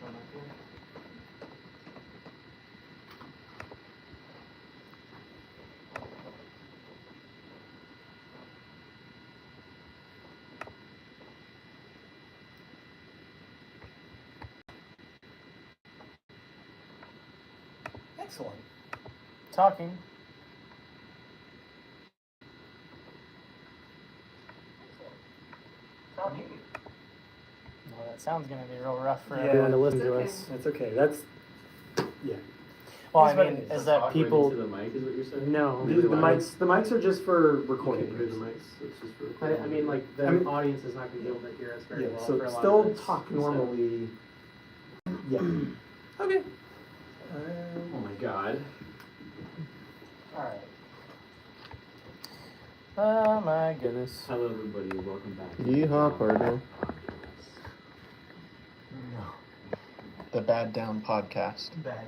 one up here. Excellent. Talking. Talking. Well, that sounds going to be real rough for everyone to listen to us. That's okay. That's, yeah. Well, I mean, is that people... Into the mic is what you're saying? No, the mics are just for recording. Okay, the mics. It's just for recording. I mean, like, the audience is not going to be able to hear us very well so for a lot still of this. talk normally. Yeah. Okay. Oh my god. Alright. Oh my goodness. Hello everybody, welcome back. Yeehaw, partner. No. The Bad Down Podcast. Bad down.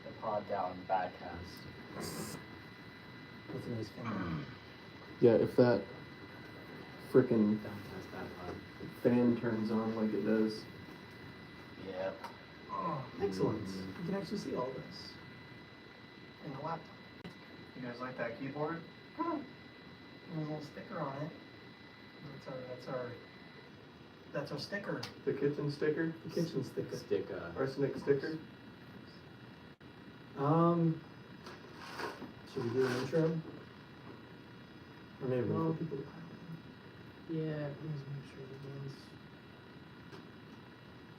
The Pod Down Badcast. That's a nice fan. Yeah, if that frickin' Downcast Bad Pod. fan turns on like it does. Yep. Oh, excellent. You can actually see all this. And the laptop. You guys like that keyboard? There's a little sticker on it. That's our sticker. The kitchen sticker? The kitchen sticker. Arsenic sticker? Should we do an intro? Or maybe Well, for people to Yeah, let's make sure the ones.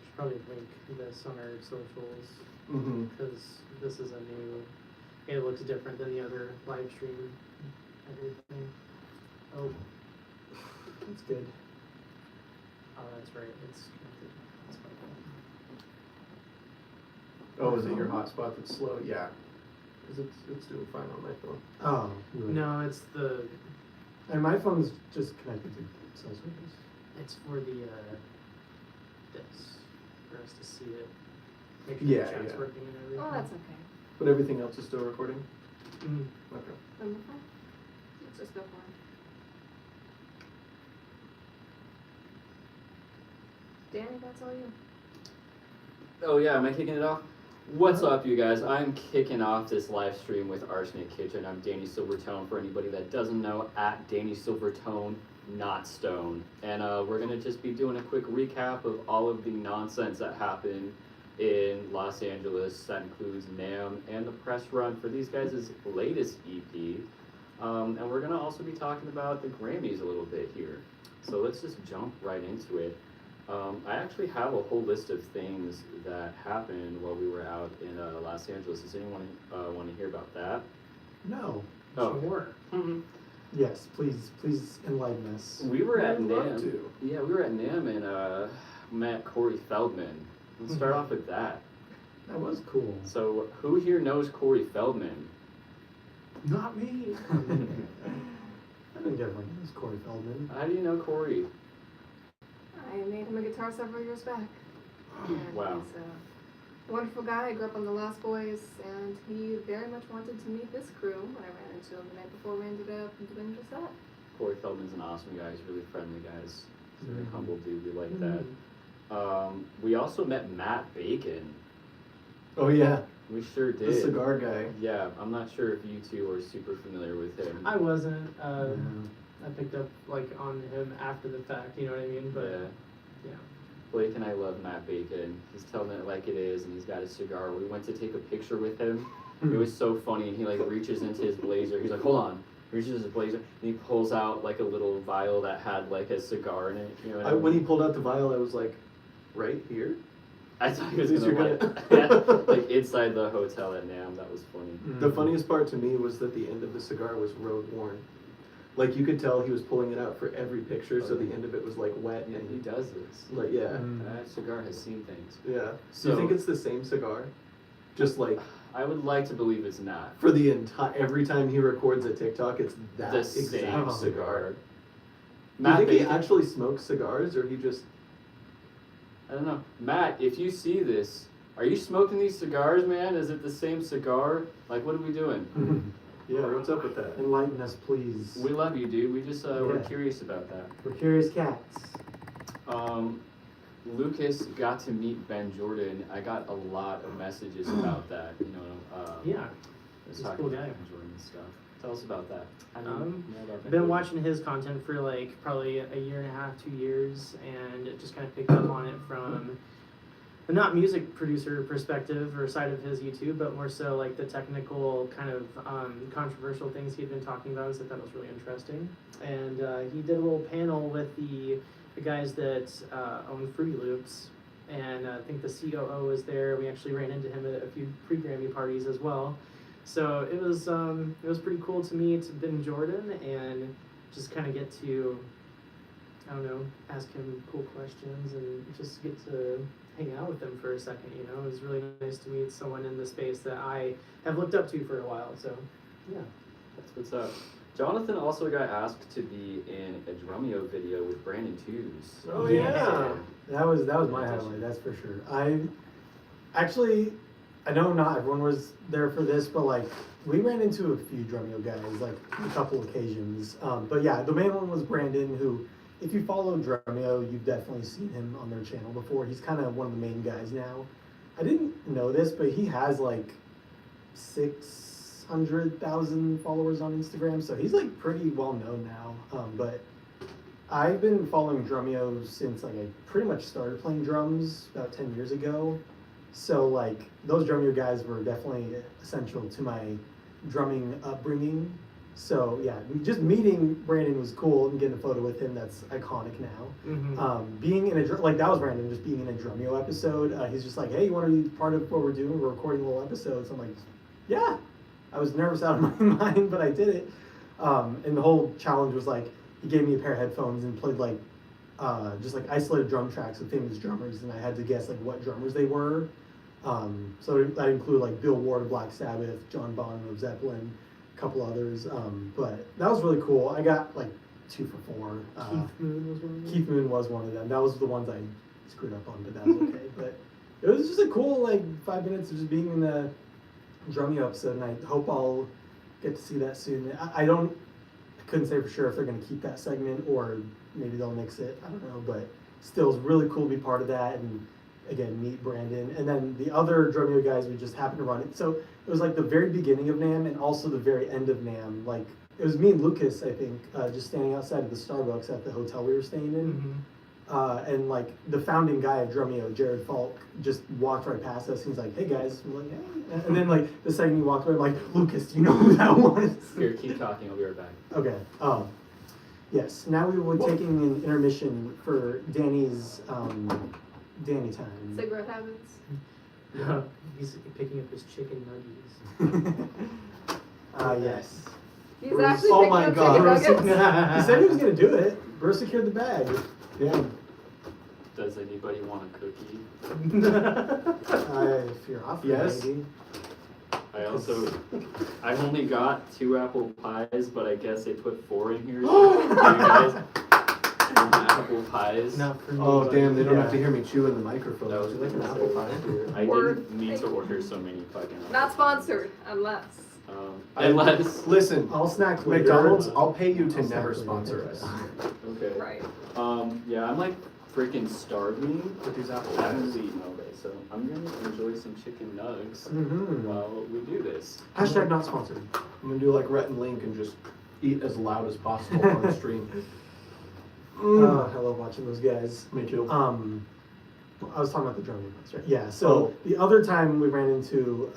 Should probably link this on our socials Mm-hmm. because this is a new. It looks different than the other live stream. Everything. Oh, That's good. that's right. It's connected. That's Oh, is it your hotspot that's slow? Yeah. Because it's doing fine on my phone. Oh, No, it's the. And my phone's just connected to cell service. It's for the this for us to see it. Make sure Yeah, the chat's yeah. working and everything. Oh, that's okay. But everything else is still recording? Mhm. Okay. Wonderful. Let's just go for it. Danny, that's all you. Oh yeah, am I kicking it off? What's up, you guys? I'm kicking off this live stream with Arsenic Kitchen. I'm Danny Silvertone, for anybody that doesn't know, at Danny Silvertone, not Stone. And we're gonna just be doing a quick recap of all of the nonsense that happened in Los Angeles. That includes NAMM and the press run for these guys' latest EP. And we're gonna also be talking about the Grammys a little bit here. So let's just jump right into it. I actually have a whole list of things that happened while we were out in Los Angeles. Does anyone want to hear about that? No. Oh. Sure. Yes, please enlighten us. We were at I'd love NAMM. to. Yeah, we were at NAMM and met Corey Feldman. Let's start off with that. That was cool. So, who here knows Corey Feldman? Not me. I think everyone knows Corey Feldman. How do you know Corey? I made him a guitar several years back. And Wow. he's a wonderful guy. I grew up on the Lost Boys, and he very much wanted to meet this crew when I ran into him the night before we ended up doing just that. Corey Feldman's an awesome guy. He's really friendly guys. He's a very Mhm. humble dude. We like that. We also met Matt Bacon. Oh, yeah. We sure did. The cigar guy. Yeah, I'm not sure if you two are super familiar with him. I wasn't. I picked up like on him after the fact. You know what I mean? But Yeah. yeah. Blake and I love Matt Bacon. He's telling it like it is, and he's got a cigar. We went to take a picture with him. It was so funny, and he like reaches into his blazer. He's like, "Hold on." Reaches his blazer, and he pulls out like a little vial that had like a cigar in it. You know what I mean? When he pulled out the vial, I was like, right here? I thought he was These gonna are like, gonna- yeah, like inside the hotel at NAMM. That was funny. The funniest part to me was that the end of the cigar was road worn. Like you could tell he was pulling it out for every picture, so the end of it was like wet Yeah, and he does this. like yeah, That cigar has seen things. yeah. Do So- you think it's the same cigar? Just like I would like to believe it's not. for the entire every time he records a TikTok, it's that The exact same cigar. cigar. Do you Matt think he Bacon, actually smokes cigars, or he just? I don't know. Matt, if you see this, are you smoking these cigars, man? Is it the same cigar? Like, what are we doing? Yeah, what's up with that? Enlighten us, please. We love you, dude. We just we're Yeah. curious about that. We're curious cats. Lucas got to meet Ben Jordan. I got a lot of messages about that. Yeah, He's he's a cool guy. Ben Jordan and stuff. Tell us about that. How do you know about Ben Been Jordan? watching his content for like probably a year and a half, 2 years, and just kind of picked up on it from the not music producer perspective or side of his YouTube, but more so like the technical kind of controversial things he'd been talking about. So I thought it was really interesting. And he did a little panel with the guys that own Fruity Loops, and I think the COO was there. We actually ran into him at a few pre-Grammy parties as well. So it was pretty cool to meet Ben Jordan and just kind of get to, I don't know, ask him cool questions and just get to hang out with him for a second. It was really nice to meet someone in the space that I have looked up to for a while. So yeah. That's what's up. Jonathan also got asked to be in a Drumeo video with Brandon Tews. Oh yeah, that was my highlight. That's for sure. I know not everyone was there for this, but like we ran into a few Drumeo guys like a couple occasions. But yeah, the main one was Brandon, who, if you follow Drumeo, you've definitely seen him on their channel before. He's kind of one of the main guys now. I didn't know this, but he has like 600,000 followers on Instagram, so he's like pretty well known now. But I've been following Drumeo since like I pretty much started playing drums about 10 years ago. So like those Drumeo guys were definitely essential to my drumming upbringing. So yeah, just meeting Brandon was cool and getting a photo with him. That's iconic now. Mm-hmm. Being in like that was random. Just being in a Drumeo episode. He's just like, hey, you want to be part of what we're doing? We're recording little episodes. I'm like, yeah. I was nervous out of my mind, but I did it. And the whole challenge was like, he gave me a pair of headphones and played like just like isolated drum tracks of famous drummers, and I had to guess like what drummers they were. So that included like Bill Ward of Black Sabbath, John Bonham of Zeppelin, a couple others. But that was really cool. I got like 2 for 4. Keith Moon was one of them. Keith Moon was one of them. That was the ones I screwed up on, but that was okay. But it was just a cool like 5 minutes of just being in the Drumeo episode, and I hope I'll get to see that soon. I couldn't say for sure if they're going to keep that segment or maybe they'll mix it. I don't know, but still, it's really cool to be part of that and again meet Brandon. And then the other Drumeo guys, we just happened to run it. So it was like the very beginning of NAMM and also the very end of NAMM. Like it was me and Lucas, I think, just standing outside of the Starbucks at the hotel we were staying in. Mm-hmm. And like the founding guy of Drumeo, Jared Falk, just walked right past us. He's like, "Hey guys," we're like, "Hey," and then like the second he walked away, I'm like, "Lucas, do you know who that was?" Here, keep talking. I'll be right back. Okay. Yes. Now we were taking an intermission for Danny's Danny time. Cigarette habits. He's picking up his chicken nuggies. Yes. He's Bruce- actually oh picking my up God. chicken nuggets. He said he was gonna do it. Bruce secured the bag. Yeah. Does anybody want a cookie? If you're off, Yes. maybe. I only got 2 apple pies, but I guess they put 4 in here. So do you guys want apple pies? Not for me. Oh but- damn, they don't Yeah. have to hear me chew in the microphone. That Would was you like an apple pie? I Word. didn't mean to order so many fucking. Not sponsored, unless. Unless. Listen, I'll snack later. McDonald's, I'll pay you to I'll never snack sponsor later. us. Okay. Right. Yeah, I'm like freaking starving. With these apple I haven't pies. eaten all day, so I'm gonna enjoy some chicken nugs Mm-hmm. while we do this. Hashtag not sponsored. I'm gonna do like Rhett and Link and just eat as loud as possible on stream. I love watching those guys. Me too. I was talking about the drumming ones, right? Yeah. So the other time we ran into,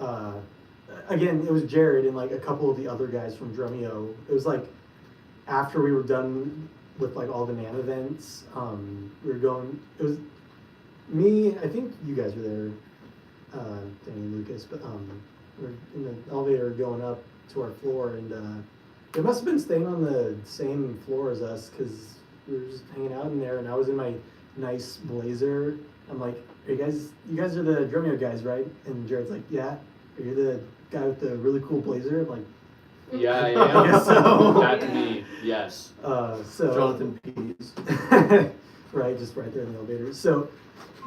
again, it was Jared and like a couple of the other guys from Drumeo. It was like after we were done with like all the NAMM events. We were going. It was me. I think you guys were there, Danny and Lucas. But we were in the elevator going up to our floor, and they must have been staying on the same floor as us because we were just hanging out in there, and I was in my nice blazer. I'm like, "Hey guys, you guys are the Drumeo guys, right?" And Jared's like, "Yeah." Are you the guy with the really cool blazer? I'm like, Yeah, I guess so. That's me. Yes. so Jonathan Pease. right, just right there in the elevator. So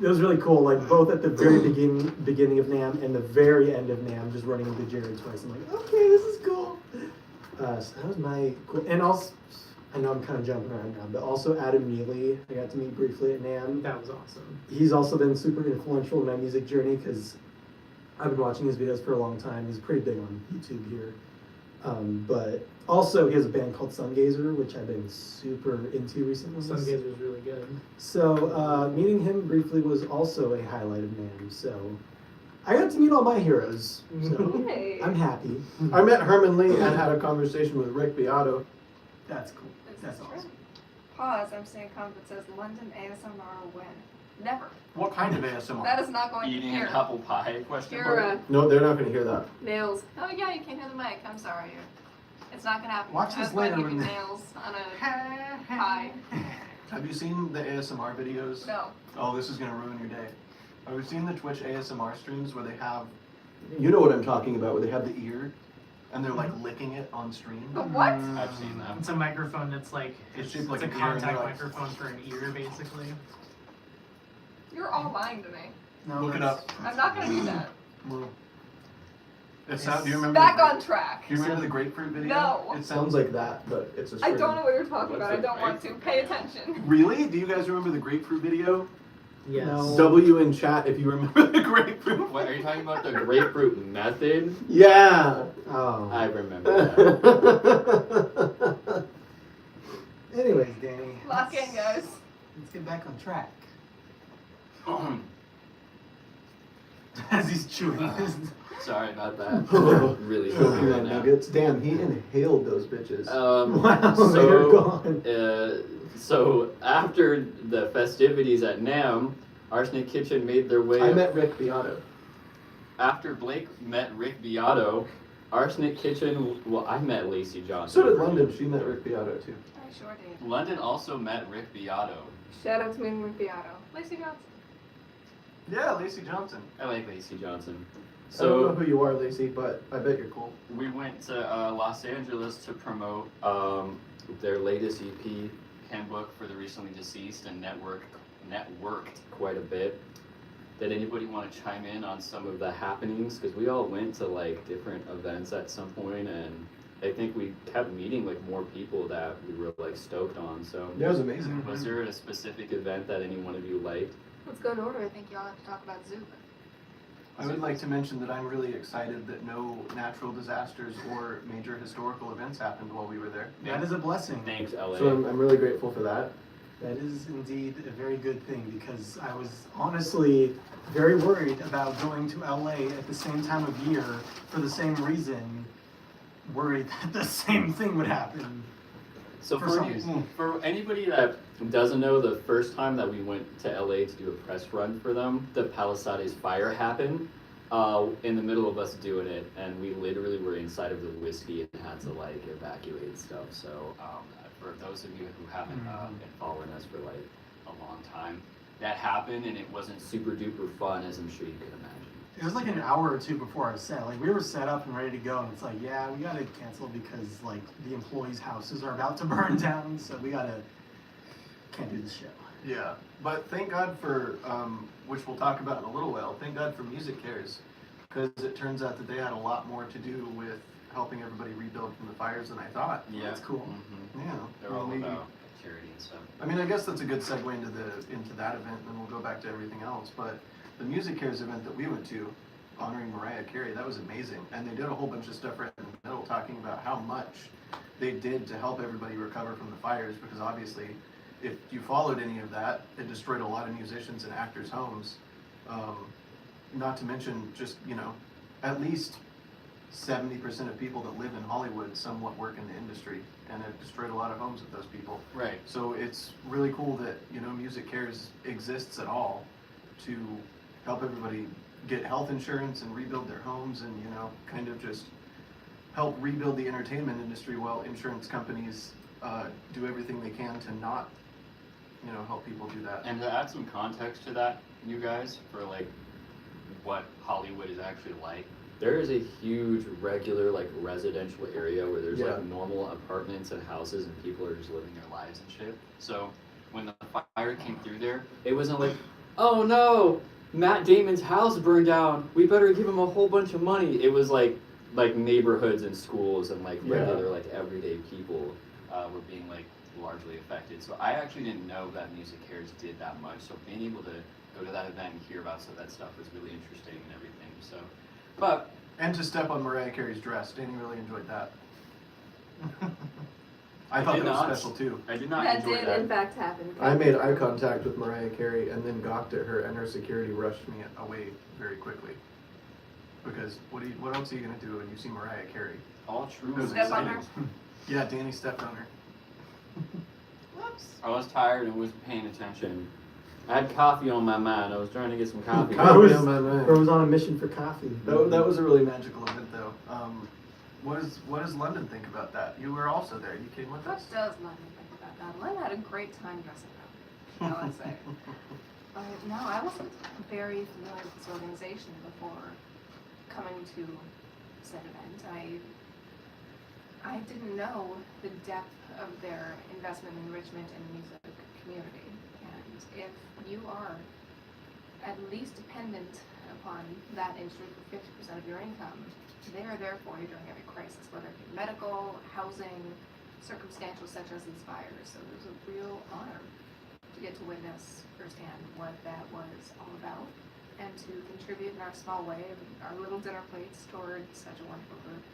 it was really cool. Like both at the very beginning of NAMM and the very end of NAMM, just running into Jared twice. I'm like, okay, this is cool. So that was my cool. And also, I know I'm kind of jumping around now, but also Adam Neely, I got to meet briefly at NAMM. That was awesome. He's also been super influential in my music journey because I've been watching his videos for a long time. He's pretty big on YouTube here. But also he has a band called Sungazer, which I've been super into recently. Sungazer's really good. So meeting him briefly was also a highlight of NAMM. So I got to meet all my heroes. So Hey. I'm happy. I met Herman Lee and had a conversation with Rick Beato. That's cool. This That's is awesome. true. Pause. I'm seeing a comment that says London ASMR when. Never. What kind of ASMR? That is not going to Eating hear. an apple pie? Question Your mark. No, they're not gonna hear that. nails. Oh yeah, you can't hear the mic. I'm sorry. It's not gonna happen. Watch I this was going later to give when you the- nails on a pie. Have you seen the ASMR videos? No. Oh, this is gonna ruin your day. Have you seen the Twitch ASMR streams where they have, you know what I'm talking about, where they have the ear and they're like licking it on stream? The what? I've seen that. It's a microphone that's like It's it's, shaped like a an ear and contact like- microphone for an ear, basically. You're all lying to me. No, Look it that's- up. I'm not gonna do that. Well, it sounds, do you remember? Back the, on track. Do you remember the grapefruit video? No. It sounds like that, but it's a I string. don't know what you're talking What's about. I the don't want to. Pay attention. Really? Do you guys remember the grapefruit video? Yes. No. W in chat if you remember the grapefruit. What, are you talking about the grapefruit method? Yeah. Oh. I remember that. Anyways, Danny. Lock in, guys. Let's get back on track. As he's chewing. Sorry about that. Really Choking sorry right on now. nuggets. Damn, he inhaled those bitches. Wow, So, they're gone. So after the festivities at NAMM, Arsenic Kitchen made their way. I met Rick Beato. After Blake met Rick Beato, Arsenic Kitchen. Well, I met Lacey Johnson. So did London. She met Rick Beato too. I sure did. London also met Rick Beato. Shout out to me and Rick Beato. Lacey Johnson. Yeah, Lacey Johnson. I like Lacey Johnson. I don't know So who you are, Lacey, but I bet you're cool. we went to Los Angeles to promote their latest EP, Handbook for the Recently Deceased, and networked quite a bit. Did anybody want to chime in on some of the happenings? Because we all went to like different events at some point, and I think we kept meeting like more people that we were like stoked on. So That was amazing. was there a specific event that any one of you liked? Let's go in order. I think y'all have to talk about Zoom. I would like to mention that I'm really excited that no natural disasters or major historical events happened while we were there. That is a blessing. Thanks, LA. So I'm really grateful for that. That is indeed a very good thing because I was honestly very worried about going to LA at the same time of year for the same reason, worried that the same thing would happen. So For for, some any- reason. for anybody that doesn't know, the first time that we went to LA to do a press run for them, the Palisades fire happened in the middle of us doing it, and we literally were inside of the whiskey and had to like evacuate stuff. So for those of you who haven't been following us for like a long time, that happened, and it wasn't super duper fun, as I'm sure you could imagine. It was like an hour or two before our set. Like we were set up and ready to go, and it's like, yeah, we gotta cancel because like the employees' houses are about to burn down, so we can't do the show. Yeah, but thank God for, which we'll talk about in a little while, thank God for Music Cares, because it turns out that they had a lot more to do with helping everybody rebuild from the fires than I thought. Yeah, That's cool. Mhm. Yeah. They're all we- about charity and stuff. I mean, I guess that's a good segue into that event, and then we'll go back to everything else. But the Music Cares event that we went to, honoring Mariah Carey, that was amazing. And they did a whole bunch of stuff right in the middle, talking about how much they did to help everybody recover from the fires. Because obviously, if you followed any of that, it destroyed a lot of musicians and actors' homes. Not to mention, just at least 70% of people that live in Hollywood somewhat work in the industry, and it destroyed a lot of homes of those people. Right. So it's really cool that, Music Cares exists at all to help everybody get health insurance and rebuild their homes and, kind of just help rebuild the entertainment industry while insurance companies do everything they can to not, help people do that. And to add some context to that, you guys, for like what Hollywood is actually like, there is a huge regular like residential area where there's Yeah. like normal apartments and houses and people are just living their lives and shit. So when the fire came through there, it wasn't like, oh no, Matt Damon's house burned down, we better give him a whole bunch of money. It was like neighborhoods and schools and like Yeah. regular like everyday people were being like largely affected. So I actually didn't know that Music Cares did that much. So being able to go to that event and hear about some of that stuff was really interesting and everything. So, but And to step on Mariah Carey's dress. Danny really enjoyed that. I I thought did that was not. special too. I did not That enjoy did that. in fact happen. I made eye contact with Mariah Carey and then gawked at her, and her security rushed me. Away very quickly. Because what else are you gonna do when you see Mariah Carey? All true. It was Step on exciting. Yeah, Danny stepped on her. Whoops. I was tired and wasn't paying attention. I had coffee on my mind. I was trying to get some coffee. Coffee was- on my mind. Or was on a mission for coffee. That was a really magical event though. What does London think about that? You were also there. You came with What us. does London think about that? London had a great time dressing up, I would say. But no, I wasn't very familiar with this organization before coming to said event. I didn't know the depth of their investment in enrichment and music community. And if you are at least dependent upon that industry for 50% of your income, they are there for you during every crisis, whether it be medical, housing, circumstantial such as these fires. So it was a real honor to get to witness firsthand what that was all about and to contribute in our small way, our little dinner plates toward such a wonderful group.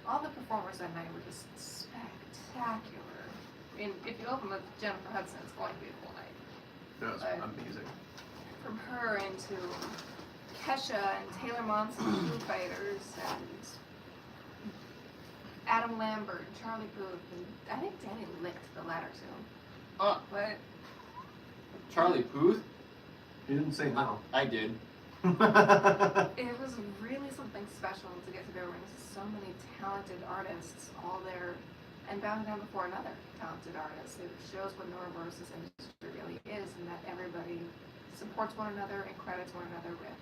All the performers that night were just spectacular. I mean, if you open with Jennifer Hudson, it's going to be a full night. That was amazing. From her into Kesha and Taylor Momsen and Foo Fighters and Adam Lambert and Charlie Puth, and I think Danny licked the latter two. Oh, But Charlie Puth? He didn't say no. I did. it was really something special to get to go where so many talented artists all there and bowing down before another talented artist. It shows what Neuroverse's industry really is and that everybody supports one another and credits one another with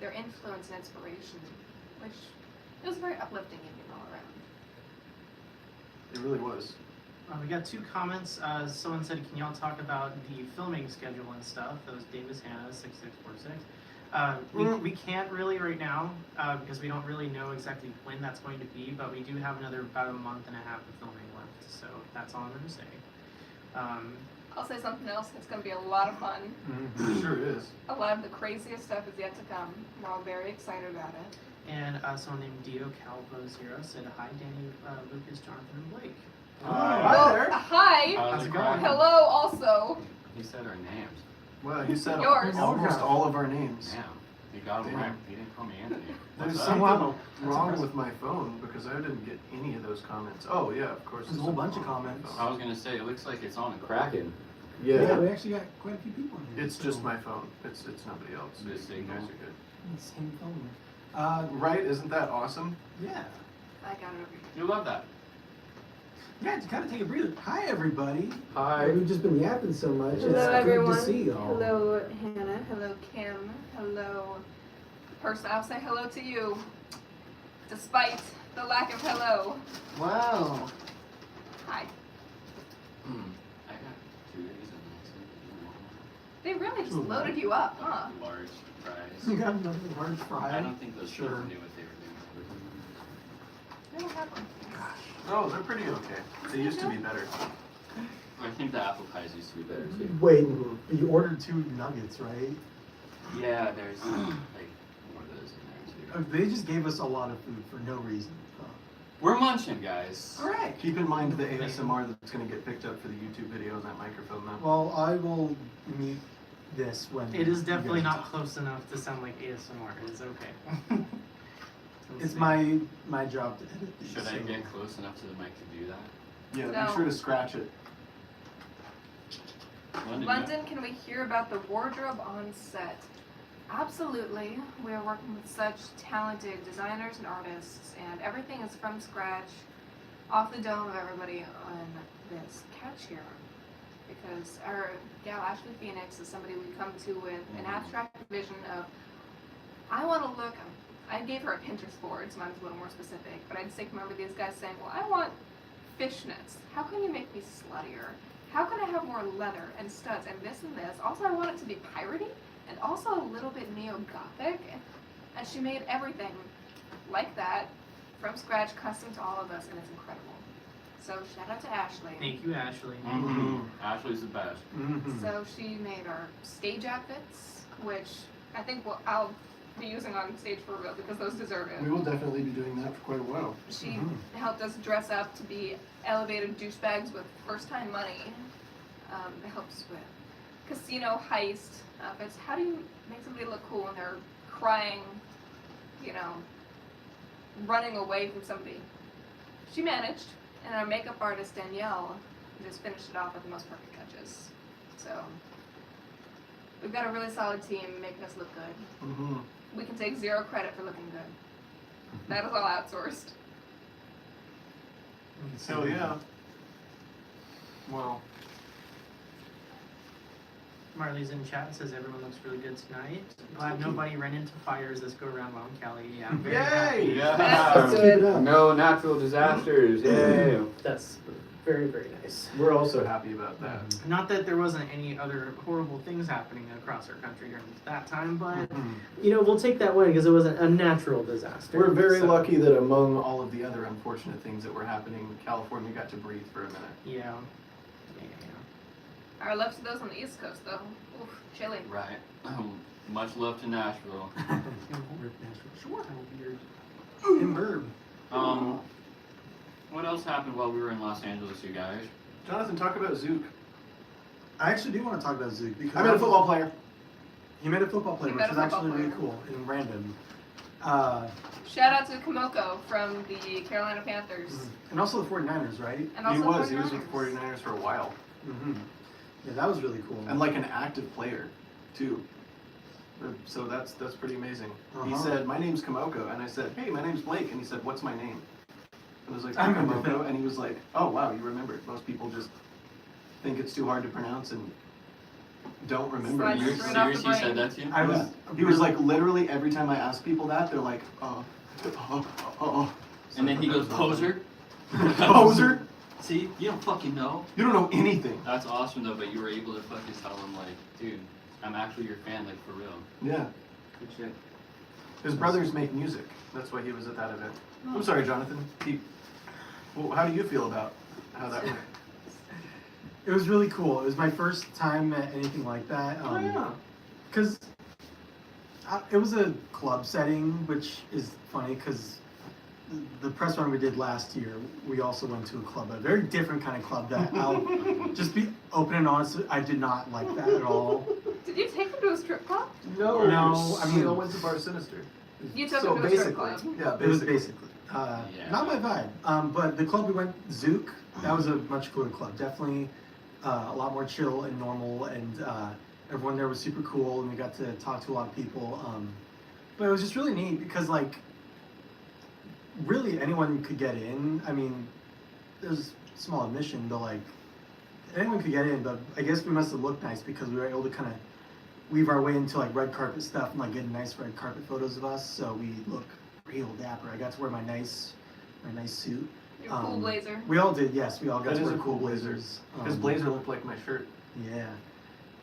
their influence and inspiration, which it was a very uplifting evening all around. It really was. We got two comments. Someone said, can y'all talk about the filming schedule and stuff? That was Davis Hannah, 6646. We can't really right now because we don't really know exactly when that's going to be, but we do have about a month and a half of filming left, so that's all I'm going to say. I'll say something else. It's going to be a lot of fun. It sure is. A lot of the craziest stuff is yet to come. We're all very excited about it. And someone named Dio Calvo0 said, hi, Danny, Lucas, Jonathan, and Blake. Hi there. Hi. How's it going? Hello, also. He said our names. Well, he said Yours. almost all of our names. Damn. He got him Damn. right. He didn't call me Anthony. There's What's something up? wrong with my phone because I didn't get any of those comments. Oh yeah, of course. There's a whole bunch of comments. I was gonna say, it looks like it's on a Kraken. Yeah. we actually got quite a few people in here. It's just my phone. It's nobody else. The You signal. guys are good. Same phone. Right? Isn't that awesome? Yeah. I got it over here. You love that. Yeah, to kind of take a breather. Hi, everybody. Hi. We've just been yapping so much. Hello, it's everyone. good to see y'all. Hello, Hannah. Hello, Kim. Hello, person. I'll say hello to you, despite the lack of hello. Wow. Hi. I got 2 days of They really just loaded you up, huh? large fries. You got another large fry. I don't think those Sure. people knew what they were doing. No, what happened? Oh, they're pretty okay. They used to be better. I think the apple pies used to be better too. Wait, you ordered 2 nuggets, right? Yeah, there's like more of those in there too. They just gave us a lot of food for no reason. We're munching, guys. All right. Keep in mind the ASMR that's going to get picked up for the YouTube video on that microphone though. Well, I will mute this when. It is you definitely guys not talk. close enough to sound like ASMR. It is okay. It's my job to edit these. Should I so- get close enough to the mic to do that? Yeah, No. be sure to scratch it. London, can we hear about the wardrobe on set? Absolutely. We are working with such talented designers and artists, and everything is from scratch, off the dome of everybody on this couch here. Because our gal Ashley Phoenix is somebody we come to with an abstract vision of, I want to look, I gave her a Pinterest board, so mine's a little more specific, but I distinctly remember these guys saying, well, I want fishnets. How can you make me sluttier? How can I have more leather and studs and this and this? Also, I want it to be piratey and also a little bit neo-gothic. And she made everything like that from scratch, custom to all of us, and it's incredible. So shout out to Ashley. Thank you, Ashley. Ashley's the best. So she made our stage outfits, which I think I'll be using on stage for real because those deserve it. We will definitely be doing that for quite a while. She helped us dress up to be elevated douchebags with first-time money. It helps with casino heist outfits. How do you make somebody look cool when they're crying, you know, running away from somebody? She managed, and our makeup artist Danielle just finished it off with the most perfect touches. So we've got a really solid team making us look good. We can take zero credit for looking good. That is all outsourced. So yeah. Well, Marley's in chat and says everyone looks really good tonight. Glad nobody ran into fires this go around Mount Kelly. Yeah, I'm very happy. Yeah. That's Keep it up. No natural disasters. Yay. That's very, very nice. we're also happy about that. Not that there wasn't any other horrible things happening across our country during that time, but you know, we'll take that win because it wasn't a natural disaster. We're very So, lucky that among all of the other unfortunate things that were happening, California got to breathe for a minute. Yeah. Our love to those on the East Coast, though. Oof, chilly. Right. Much love to Nashville. Sure. In Burb. What else happened while we were in Los Angeles, you guys? Jonathan, talk about Zook. I actually do want to talk about Zook because I met a football player. He made a football player, He which met is a football actually really player. cool and random. Shout out to Komoko from the Carolina Panthers. And also the 49ers, right? And also He was with the 49ers. 49ers for a while. Yeah, that was really cool. And like an active player, too. So that's pretty amazing. He Uh-huh. said, "My name's Komoko," and I said, "Hey, my name's Blake," and he said, "What's my name?" I was like, I "I'm remember Komoko," that. and he was like, "Oh wow, you remembered." Most people just think it's too hard to pronounce and don't remember. Slides You straight off the seriously said brain. that to you? I was. Yeah. He was like, literally every time I ask people that, they're like, And then he goes, poser. Poser? See, you don't fucking know. You don't know anything. That's awesome though, but you were able to fucking tell him like, dude, I'm actually your fan, like for real. Yeah. Good shit. His brothers make music. That's why he was at that event. I'm sorry, Jonathan. Well, how do you feel about how that went? It was really cool. It was my first time at anything like that. Because it was a club setting, which is funny because the press run we did last year, we also went to a club, a very different kind of club that I'll just be open and honest, I did not like that at all. Did you take him to a strip club? No, No, I mean- we all went to Bar Sinister. You took So him to a strip basically, club. yeah, It was basically. basically. Yeah. Not my vibe. But the club we went, Zook, that was a much cooler club. Definitely a lot more chill and normal, and everyone there was super cool, and we got to talk to a lot of people. But it was just really neat because, like, really anyone could get in. I mean, there's small admission, but, like, anyone could get in, but I guess we must have looked nice because we were able to kind of weave our way into, like, red carpet stuff and, like, get nice red carpet photos of us, so we look real dapper. I got to wear my nice suit. Your cool blazer. We all did, yes. We all got That to is wear a cool blazer. blazers. His blazer looked like my shirt. Yeah.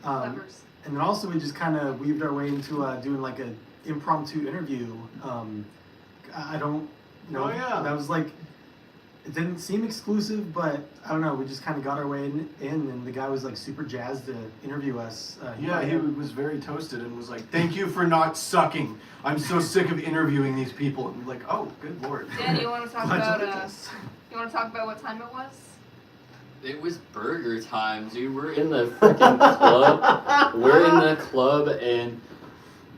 Lovers. And then also we just kind of weaved our way into doing like an impromptu interview. I don't know. Oh, yeah. That was like, it didn't seem exclusive, but I don't know. We just kind of got our way in, and the guy was like super jazzed to interview us. He was very toasted and was like, "Thank you for not sucking. I'm so sick of interviewing these people." And I'm like, "Oh, good lord." Dan, you want to talk Glad about you like this. you want to talk about what time it was? It was burger time, dude. We're in the freaking club. We're in the club, and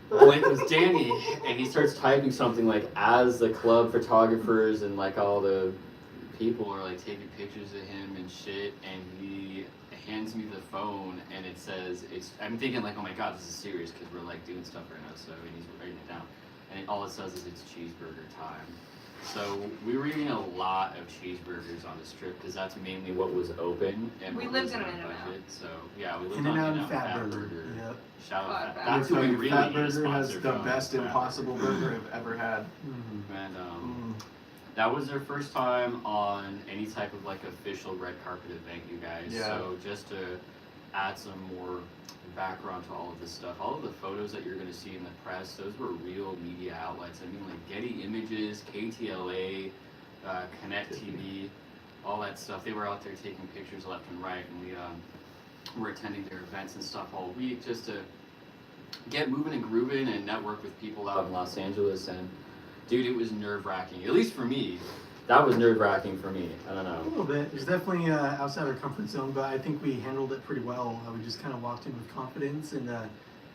Blake was Danny, and he starts typing something like, as the club photographers and like all the people are like taking pictures of him and shit, and he hands me the phone, and it says, I'm thinking like, oh my god, this is serious, because we're like doing stuff right now, so, and he's writing it down, and all it says is it's cheeseburger time. So we were eating a lot of cheeseburgers on the strip because that's mainly what was open and We what lived was in our an In-N-Out. budget. So yeah, we lived In-N-Out on and In-N-Out Fatburger. Yep. Shout out Fat Fat. Burger. That's who we really Fat need a Burger has sponsor the from. best Fat Impossible Burger I've ever had. Mhm. And that was their first time on any type of like official red carpet event, you guys. Yeah. So just to add some more background to all of this stuff, all of the photos that you're going to see in the press, those were real media outlets. I mean, like Getty Images, KTLA, Connect TV. all that stuff. They were out there taking pictures left and right, and we were attending their events and stuff all week just to get moving and grooving and network with people out in Los Angeles. And dude, it was nerve-wracking, at least for me. That was nerve-wracking for me. I don't A know. little bit. It's definitely outside our comfort zone, but I think we handled it pretty well. We just kind of walked in with confidence, and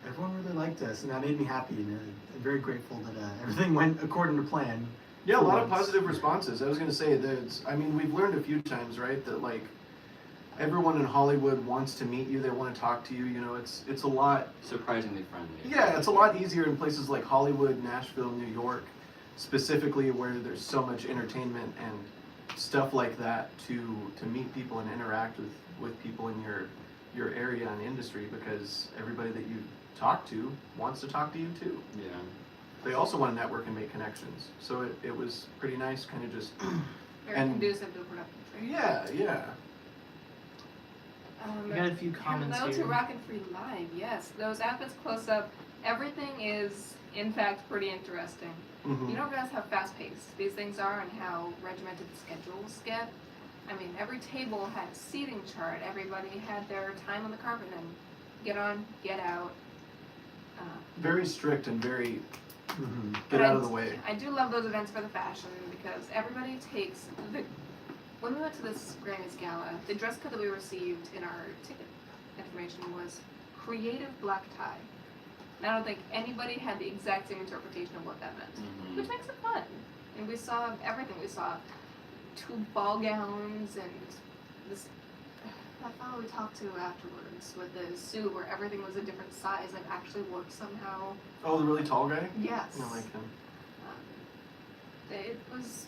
everyone really liked us, and that made me happy. And I'm very grateful that everything went according to plan. Yeah, a for lot of once. positive responses. I was gonna say we've learned a few times, right, that like everyone in Hollywood wants to meet you, they want to talk to you, you know, it's a lot, Surprisingly friendly. yeah, it's a lot easier in places like Hollywood, Nashville, New York, specifically where there's so much entertainment and stuff like that to meet people and interact with people in your area and industry, because everybody that you talk to wants to talk to you too. Yeah. They also want to network and make connections. So it was pretty nice, kind of just, Very And- conducive to production. yeah. We got a few comments Hello to here. Rocket Free Live. Yes, those outfits close up. Everything is, in fact, pretty interesting. Mhm. You don't realize how fast-paced these things are and how regimented the schedules get. I mean, every table had a seating chart. Everybody had their time on the carpet and get on, get out. Very strict and very Mhm. get But out of the way. I do love those events for the fashion because everybody takes the. When we went to this Grammys gala, the dress code that we received in our ticket information was creative black tie. And I don't think anybody had the exact same interpretation of what that meant, Mhm. which makes it fun. And we saw everything. We saw 2 ball gowns and this. That fellow we talked to afterwards with the suit where everything was a different size and actually worked somehow. Oh, the really tall guy? Yes. I like him. It was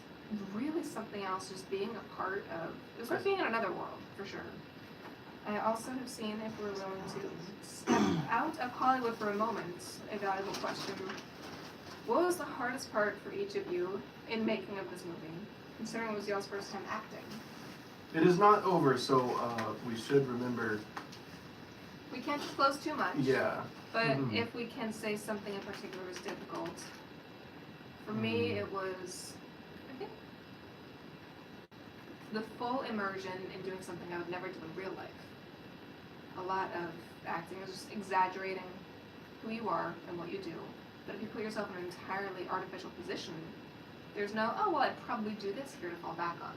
really something else, just being a part of. It was like being in another world, for sure. I also have seen, if we're willing to step out of Hollywood for a moment, a valuable question. What was the hardest part for each of you in making of this movie, considering it was y'all's first time acting? It is not over, so we should remember. We can't disclose too much. Yeah. But Mhm. if we can say something in particular was difficult, for me it was, I think, the full immersion in doing something I would never do in real life. A lot of acting is just exaggerating who you are and what you do. But if you put yourself in an entirely artificial position, there's no, oh, well, I'd probably do this here to fall back on.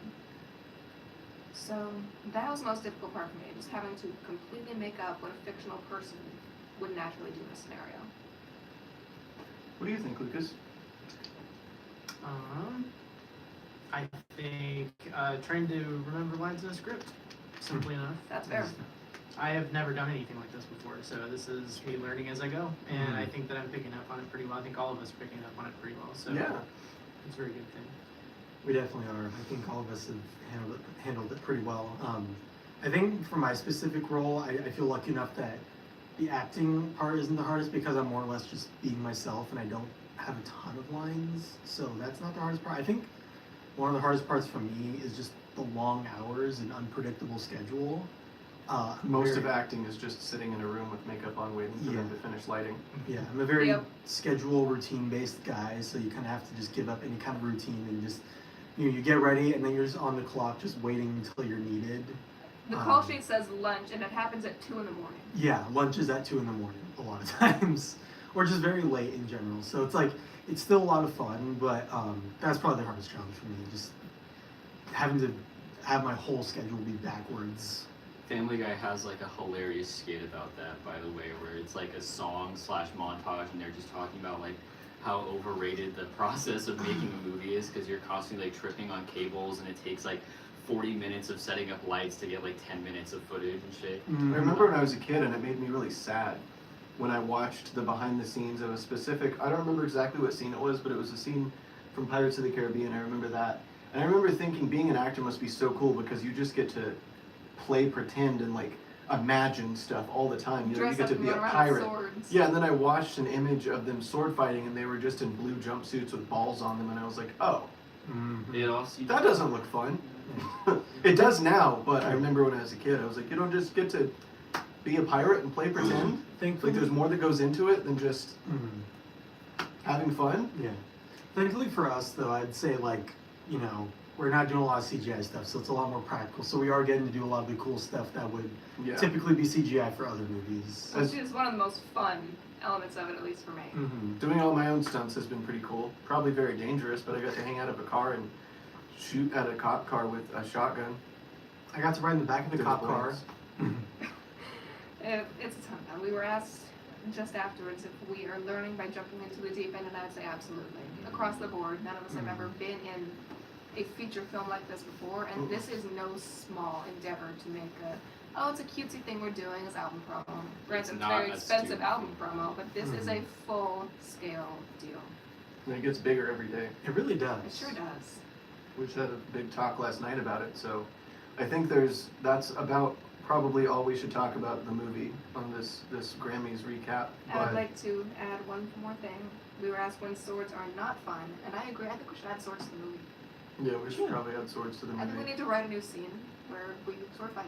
So that was the most difficult part for me, just having to completely make up what a fictional person would naturally do in a scenario. What do you think, Lucas? I think trying to remember lines in a script, simply enough. That's fair. I have never done anything like this before, so this is me learning as I go, and I think that I'm picking up on it pretty well. I think all of us are picking up on it pretty well, so Yeah. it's a very good thing. We definitely are. I think all of us have handled it pretty well. I think for my specific role, I feel lucky enough that the acting part isn't the hardest because I'm more or less just being myself and I don't have a ton of lines, so that's not the hardest part. I think one of the hardest parts for me is just the long hours and unpredictable schedule. Most of acting is just sitting in a room with makeup on, waiting for them to finish lighting. Yeah, I'm a very Yep. schedule routine-based guy, so you kind of have to just give up any kind of routine and just, you get ready and then you're just on the clock just waiting until you're needed. The call sheet says lunch, and it happens at 2 in the morning. Yeah, lunch is at 2 in the morning a lot of times, or just very late in general. So it's like, it's still a lot of fun, but that's probably the hardest challenge for me, just having to have my whole schedule be backwards. Family Guy has like a hilarious skit about that, by the way, where it's like a song / montage, and they're just talking about like how overrated the process of making a movie is, because you're constantly like tripping on cables, and it takes like 40 minutes of setting up lights to get like 10 minutes of footage and shit. I remember when I was a kid, and it made me really sad when I watched the behind the scenes of a specific, I don't remember exactly what scene it was, but it was a scene from Pirates of the Caribbean. I remember that. And I remember thinking being an actor must be so cool because you just get to play pretend and like imagine stuff all the time. You know, you Dress get up to and be a run around pirate. with swords. Yeah, and then I watched an image of them sword fighting, and they were just in blue jumpsuits with balls on them, and I was like, oh, It also that doesn't look fun. It does now, but I remember when I was a kid, I was like, you don't just get to be a pirate and play pretend. Thankfully, Like, there's more that goes into it than just having fun. Yeah. Thankfully for us, though, I'd say like, we're not doing a lot of CGI stuff, so it's a lot more practical. So we are getting to do a lot of the cool stuff that would Yeah. typically be CGI for other movies. Which is one of the most fun elements of it, at least for me. Mm-hmm. Doing all my own stunts has been pretty cool. Probably very dangerous, but I got to hang out of a car and shoot at a cop car with a shotgun. I got to ride in the back of the Those cop car. blanks. It's a ton of fun. We were asked just afterwards if we are learning by jumping into the deep end, and I'd say absolutely. Across the board, none of us have ever been in a feature film like this before, and this is no small endeavor to make it's a cutesy thing we're doing as album promo. Granted, it's not very a expensive stupid album promo, but this is a full-scale deal. And it gets bigger every day. It really does. It sure does. We just had a big talk last night about it, so I think that's about probably all we should talk about the movie on this Grammys recap. I would But like to add one more thing. We were asked when swords are not fun, and I agree. I think we should add swords to the movie. yeah, we should probably add swords to the I think we movie. need to write a new scene where we sword fight.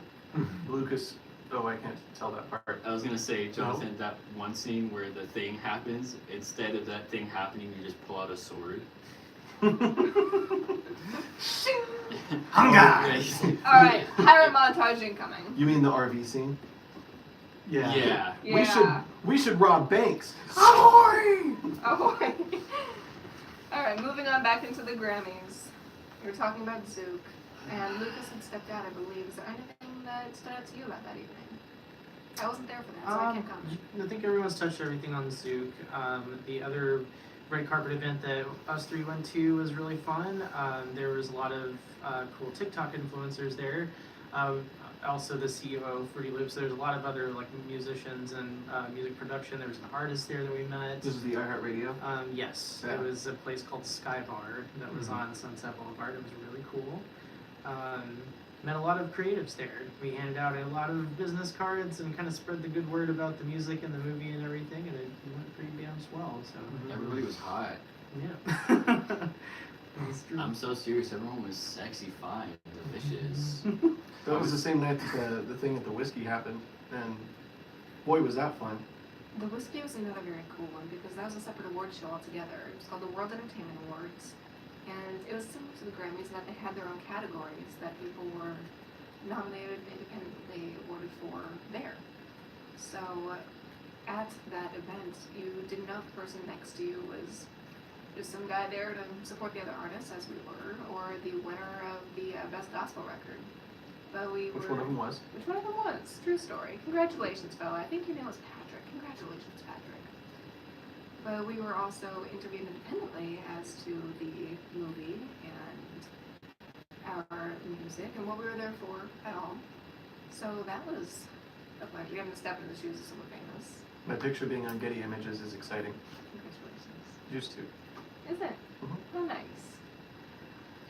Lucas, oh, I can't tell that part. I was gonna say, Jonathan, that one scene where the thing happens, instead of that thing happening, you just pull out a sword. Hunger! Alright, pirate montage incoming. You mean the RV scene? Yeah. Yeah. Yeah. We should rob banks. Ahoy! Oh boy. Alright, moving on back into the Grammys. We were talking about Zook, and Lucas had stepped out, I believe. Is there anything that stood out to you about that evening? I wasn't there for that, so I can't comment. I think everyone's touched everything on Zook. The other red carpet event that us three went to was really fun. There was a lot of cool TikTok influencers there. Also the CEO of Fruity Loops. There's a lot of other like musicians and music production. There was an artist there that we met. This is the iHeartRadio. Yes, Yeah. it was a place called Sky Bar that was on Sunset Boulevard. It was really cool. Met a lot of creatives there. We handed out a lot of business cards and kind of spread the good word about the music and the movie and everything, and it went pretty damn swell. So Everybody was hot. yeah. That's true. I'm so serious. Everyone was sexy, fine, delicious. That was the same night that the thing at the whiskey happened, and boy was that fun. The whiskey was another very cool one because that was a separate award show altogether. It was called the World Entertainment Awards, and it was similar to the Grammys in that they had their own categories that people were nominated and independently awarded for there. So at that event, you didn't know if the person next to you was just some guy there to support the other artists, as we were, or the winner of the best gospel record. But Which one of them was? Which one of them was? True story. Congratulations, fella. I think your name was Patrick. Congratulations, Patrick. But we were also interviewed independently as to the movie and our music and what we were there for at all. So that was a pleasure. Getting to step in the shoes of someone famous. My picture being on Getty Images is exciting. Congratulations. Used to. Is it? Mhm. Oh, nice.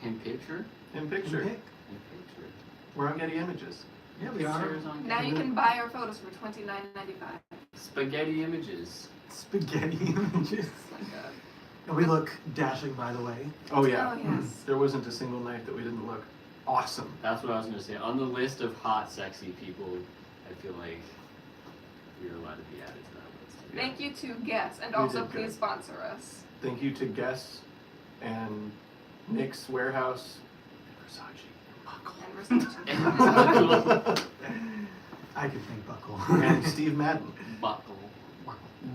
In picture? In picture. In picture. We're on Getty Images. Yeah, we are. Pictures on Now you camera. can buy our photos for $29.95. Spaghetti images. Spaghetti images. Like a, And we look dashing, by the way. Oh yeah. Oh, yes. There wasn't a single night that we didn't look awesome. That's what I was gonna say. On the list of hot, sexy people, I feel like you're allowed to be added to that list. Thank you to guests, and We also did good. please sponsor us. Thank you to Guess and Nick's Warehouse, And Versace. I could think Buckle. and Steve Madden. Buckle.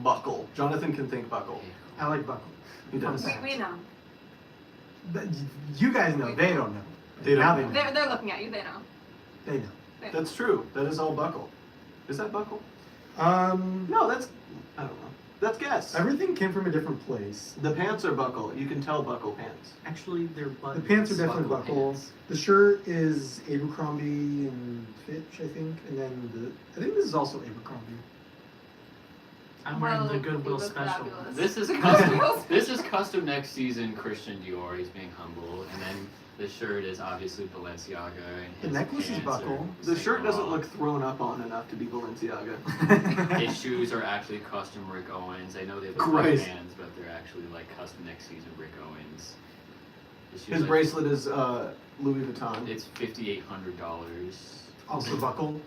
Buckle. Jonathan can think Buckle. I like Buckle. He does. we know. But you guys know. They don't know. They don't now know. they know. They're looking at you, they know. They know. That's true. That is all Buckle. Is that Buckle? No, that's, I don't know. That's Guess. Everything came from a different place. The pants are Buckle. You can tell Buckle pants. Actually, they're The buttons. pants are definitely Buckle buckle. pants. The shirt is Abercrombie and Fitch, I think, and then I think this is also Abercrombie. I'm wearing Well, the you Goodwill look special. fabulous. This is The custom. Goodwill This is custom next season. Christian Dior. He's being humble, and then the shirt is obviously Balenciaga. And The his necklace is pants Buckle. are The shirt Saint doesn't Laurent. look thrown up on enough to be Balenciaga. His shoes are actually custom Rick Owens. I know they look Christ. like Vans, but they're actually like custom next season Rick Owens. The shoes, His like, bracelet is Louis Vuitton. It's $5,800. Also Buckle.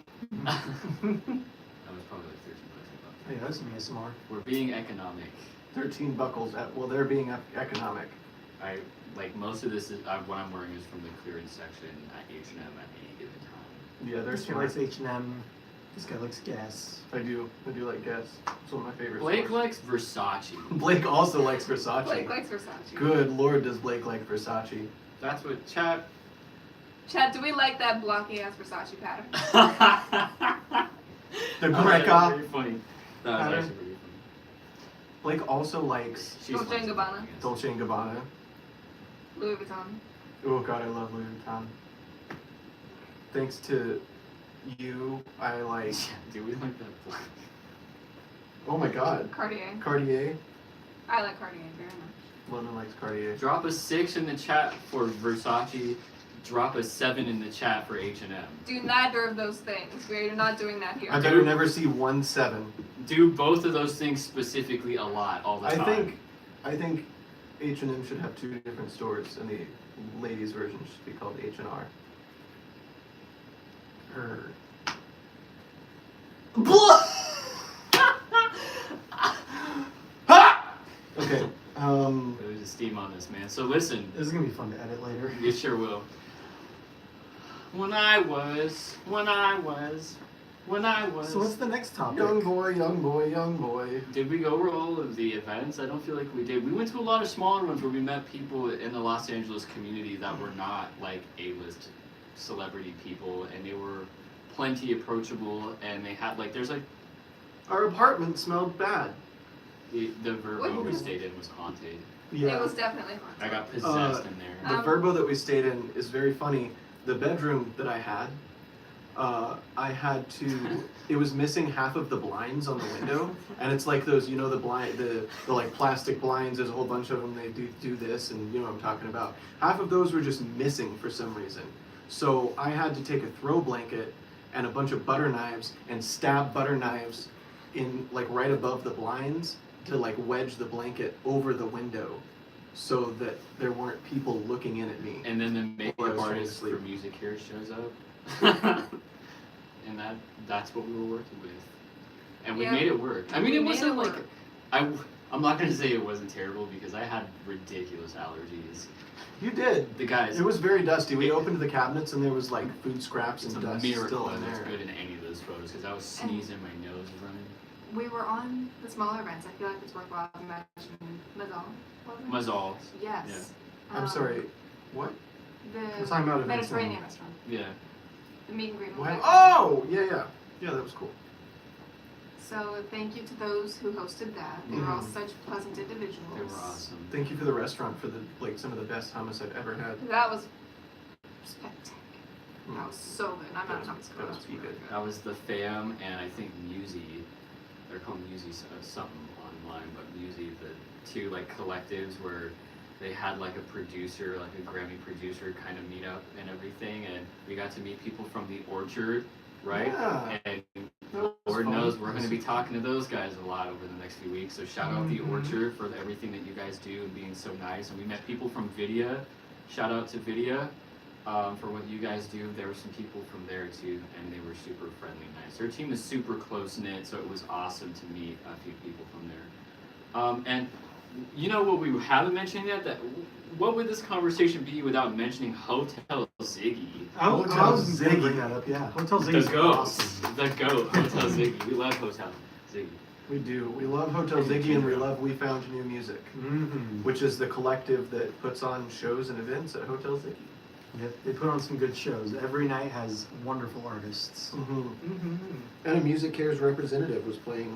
That was probably like $13. Hey, that's some ASMR. We're being economic. 13 buckles. They're being economic. I like most of this is what I'm wearing is from the clearance section at H&M at any given time. Yeah, they're This guy smart. likes H&M. This guy likes Guess. I do like Guess. It's one of my favorites. Blake likes Versace. Blake also likes Versace. Blake likes Versace. Good lord, does Blake like Versace? That's what Chad. Chad, do we like that blocky ass Versace pattern? The That was Greca. pretty funny. That was actually pretty funny. Blake also likes She's Dolce fun & too, Gabbana. I guess. Dolce & Gabbana. Louis Vuitton. Oh god, I love Louis Vuitton. Thanks to you, I like. Do we like that black? Oh my god, Cartier. Cartier. I like Cartier very much. London likes Cartier. Drop a 6 in the chat for Versace. Drop a 7 in the chat for H&M. Do neither of those things. We're not doing that here. I better never see 1-7. Do both of those things specifically a lot all the time. I think H&M should have 2 different stores, and the ladies' version should be called H&R. Okay. There's a steam on this, man. So listen, This is gonna be fun to edit later. you sure will. When I was. So what's the next topic? Young boy, young boy, young boy. Did we go over all of the events? I don't feel like we did. We went to a lot of smaller ones where we met people in the Los Angeles community that were not like A-list celebrity people, and they were plenty approachable, and they had like, there's like, Our apartment smelled bad. the Verbo we stayed in was haunted. Yeah. It was definitely haunted. I got possessed in there. The Verbo that we stayed in is very funny. The bedroom that I had to. It was missing half of the blinds on the window, and it's like those, the blind, the like plastic blinds. There's a whole bunch of them. They do this, and you know what I'm talking about. Half of those were just missing for some reason. So I had to take a throw blanket and a bunch of butter knives and stab butter knives in like right above the blinds to like wedge the blanket over the window, so that there weren't people looking in at me. And then the Or I makeup was trying to artist for sleep. music here shows up. And that's what we were working with. And we Yeah. made it work. I mean, We it made wasn't it like, work. I'm not gonna say it wasn't terrible because I had ridiculous allergies. You did. The guys, It was very dusty. We opened the cabinets and there was like food scraps it's and a dust miracle still I in looked there. good in any of those photos because I was And- sneezing, my nose was running. We were on the smaller events. I feel like it's worthwhile to mention Mazal. Mazal. Yes. I'm sorry. What? The We're talking about events Mediterranean now. restaurant. Yeah. The meet and greet. What? event. Oh, yeah. Yeah, that was cool. So thank you to those who hosted that. They were all Mhm. such pleasant individuals. They were awesome. Thank you for the restaurant for some of the best hummus I've ever had. That was spectacular. Mm. That was so good. I'm not That was going pretty good. That was the fam and I think Musi. They're called Musi something online, but Musi, the two like collectives where they had like a producer, like a Grammy producer kind of meet up and everything, and we got to meet people from the Orchard, right? Yeah. And That was Lord fun. knows we're going to be talking to those guys a lot over the next few weeks. So shout out the Mhm. Orchard for everything that you guys do and being so nice. And we met people from Vidya. Shout out to Vidya for what you guys do. There were some people from there too, and they were super friendly, nice. Their team is super close knit, so it was awesome to meet a few people from there. And you know what we haven't mentioned yet? That what would this conversation be without mentioning Hotel Ziggy? I was gonna Ziggy. bring that up. Yeah, Hotel The Ziggy's goat, awesome. the goat, Hotel Ziggy. We love Hotel Ziggy. We do. We love Hotel Ziggy and we love We Found New Music, Mm-hmm. which is the collective that puts on shows and events at Hotel Ziggy. Yep, they put on some good shows. Every night has wonderful artists. Mm-hmm. Mm-hmm. And a Music Cares representative was playing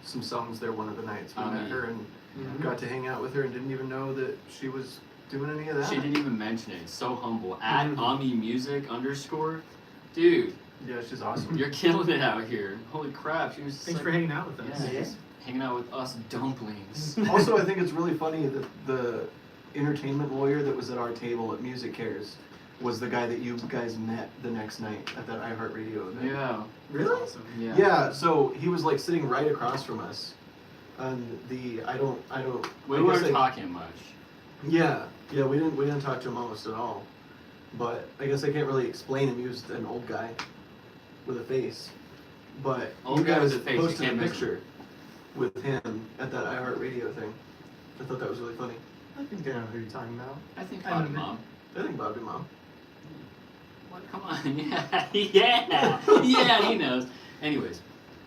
some songs there one of the nights. We met her and Mhm. got to hang out with her and didn't even know that she was doing any of that. She didn't even mention it. So humble. At Mhm. Ami Music _ dude, Yeah, she's awesome. you're killing it out here. Holy crap, she was just Thanks like, for hanging out with us. yeah, just hanging out with us dumplings. Also, I think it's really funny that the entertainment lawyer that was at our table at Music Cares was the guy that you guys met the next night at that iHeartRadio event. Yeah. Really? Awesome. Yeah. Yeah, so he was like sitting right across from us. And I don't. We I weren't guess talking much. Yeah, we didn't talk to him almost at all. But I guess I can't really explain him. He was an old guy with a face. But Old you guy guys with a face, you posted a can't miss him. picture with him at that iHeartRadio thing. I thought that was really funny. I think I know who you're talking about. I think I Bobby don't know. Mom. I think Bobby Mom. What? Come on. Yeah, he knows. Anyways.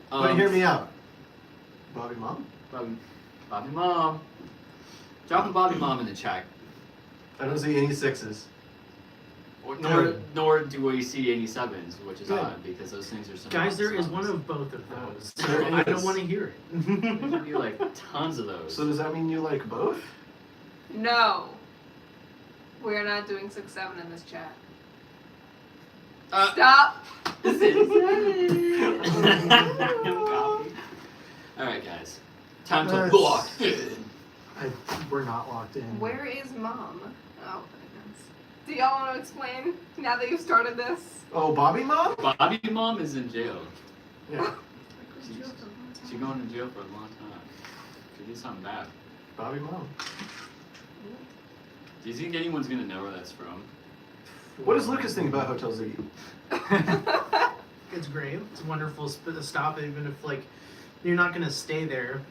But hear me out. Bobby Mom? Bobby Mom. Drop a Bobby Mom in the chat. I don't see any 6s. Nor do we see any 7s, which is Good. odd because those things are so. Guys, there is one of both of those. So There I don't is. want to hear it. There should be like tons of those. So does that mean you like both? No. We are not doing 6-7 in this chat. Uh, Stop. This is Alright, guys. Time to Let's- lock in. We're not locked in. Where is Mom? Oh, goodness. Do y'all want to explain now that you've started this? Oh, Bobby Mom? Bobby Mom is in jail. Yeah. She's going to jail for a long time. She did something bad. Bobby Mom. Do you think anyone's gonna know where that's from? What does Lucas think about Hotel Ziggy? It's great. It's a wonderful stop, even if like you're not gonna stay there.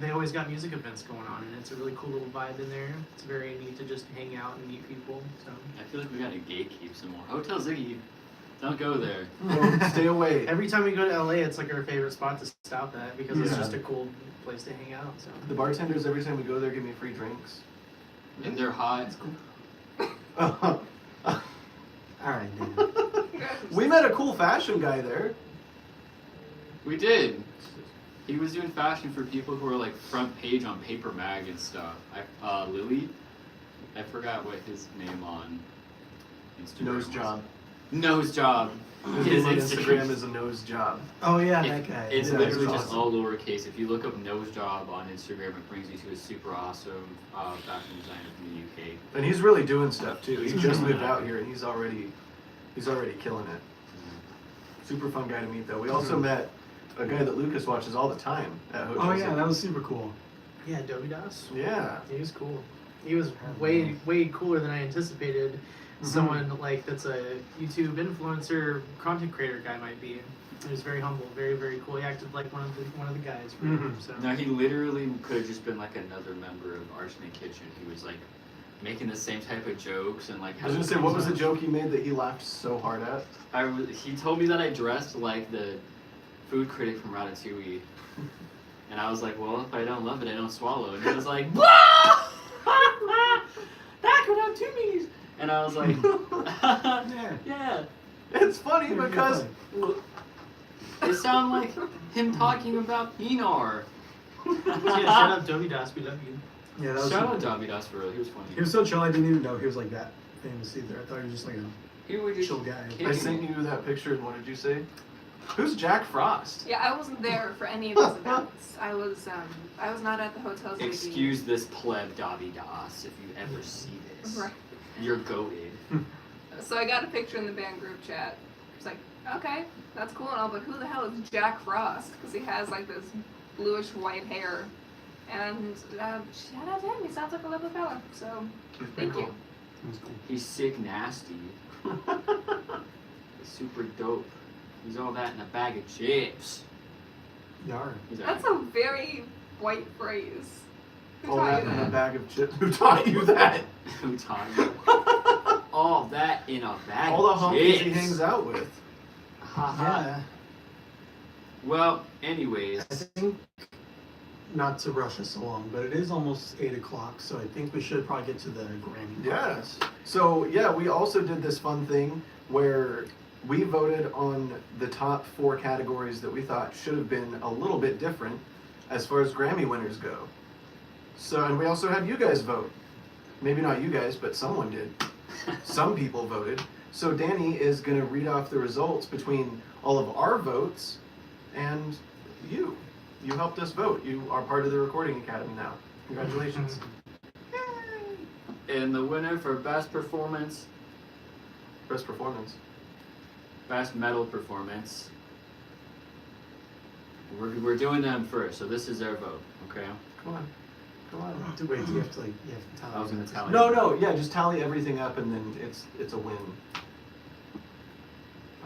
They always got music events going on, and it's a really cool little vibe in there. It's very neat to just hang out and meet people. So I feel like we gotta gatekeep some more. Hotel Ziggy, don't go there. No, stay away. every time we go to LA, it's like our favorite spot to stop at because it's Yeah. just a cool place to hang out. So The bartenders, every time we go there, give me free drinks. And they're hot. All right, Dan. We met a cool fashion guy there. We did. He was doing fashion for people who were like front page on Paper Mag and stuff. Lily, I forgot what his name on Instagram Nose was. job. Nose job. His name on Instagram is a nose job. Oh yeah, It- that guy. It's Yeah, literally that's just awesome. all lowercase. If you look up nose job on Instagram, it brings you to a super awesome fashion designer from the UK. And he's really doing stuff too. He just moved out here and he's already killing it. Super fun guy to meet though. We also met a guy that Lucas watches all the time at Hotel Oh yeah, Ziggy. that was super cool. yeah, Adobe DOS. Yeah. He was cool. He was way cooler than I anticipated. Someone like that's a YouTube influencer, content creator guy might be. He was very humble, very cool. He acted like one of the guys. For him, so. No, he literally could have just been like another member of Arsenic Kitchen. He was like making the same type of jokes and like. I was gonna say, what was the joke he made that he laughed so hard at? He told me that I dressed like the food critic from Ratatouille, and I was like, well, if I don't love it, I don't swallow. And he was like, that could have two meanings. And I was like, yeah. It's funny Pretty because It sounded like him talking about Pinar. Yeah, shut up, Adobe DOS. We love you. Yeah, that was. Shout out Dobby Das for real. He was funny. He was so chill. I didn't even know he was like that famous either. I thought he was just like a He was just chill guy. I sent you that picture and what did you say? Who's Jack Frost? Yeah, I wasn't there for any of those events. I was not at the Hotel Ziggy. Excuse this pleb, Dobby Das, if you ever see this. Right. You're goated. So I got a picture in the band group chat. It's like, okay, that's cool and all, but who the hell is Jack Frost? Because he has like this bluish white hair. And shout out to him. He sounds like a lovely fella. So thank you. It was cool. He's sick nasty. He's super dope. He's all that in a bag of chips. Yar. He's That's a very white phrase. Who All taught that you in a that? bag of chips. Who taught you that? Who taught you? All that in a bag All the of honkies chips. he hangs out with. Haha. Yeah. Well, anyways. I think not to rush us along, but it is almost 8 o'clock, so I think we should probably get to the Grammy. Yes. So yeah, we also did this fun thing where we voted on the top 4 categories that we thought should have been a little bit different as far as Grammy winners go. So, and we also had you guys vote. Maybe not you guys, but someone did. Some people voted. So Danny is going to read off the results between all of our votes and you. You helped us vote. You are part of the Recording Academy now. Congratulations. And the winner for best performance, Best performance. best metal performance. We're doing them first, so this is their vote, okay? Come on. Come on. Wait, you have to tell I was gonna tell you. No, yeah, just tally everything up and then it's a win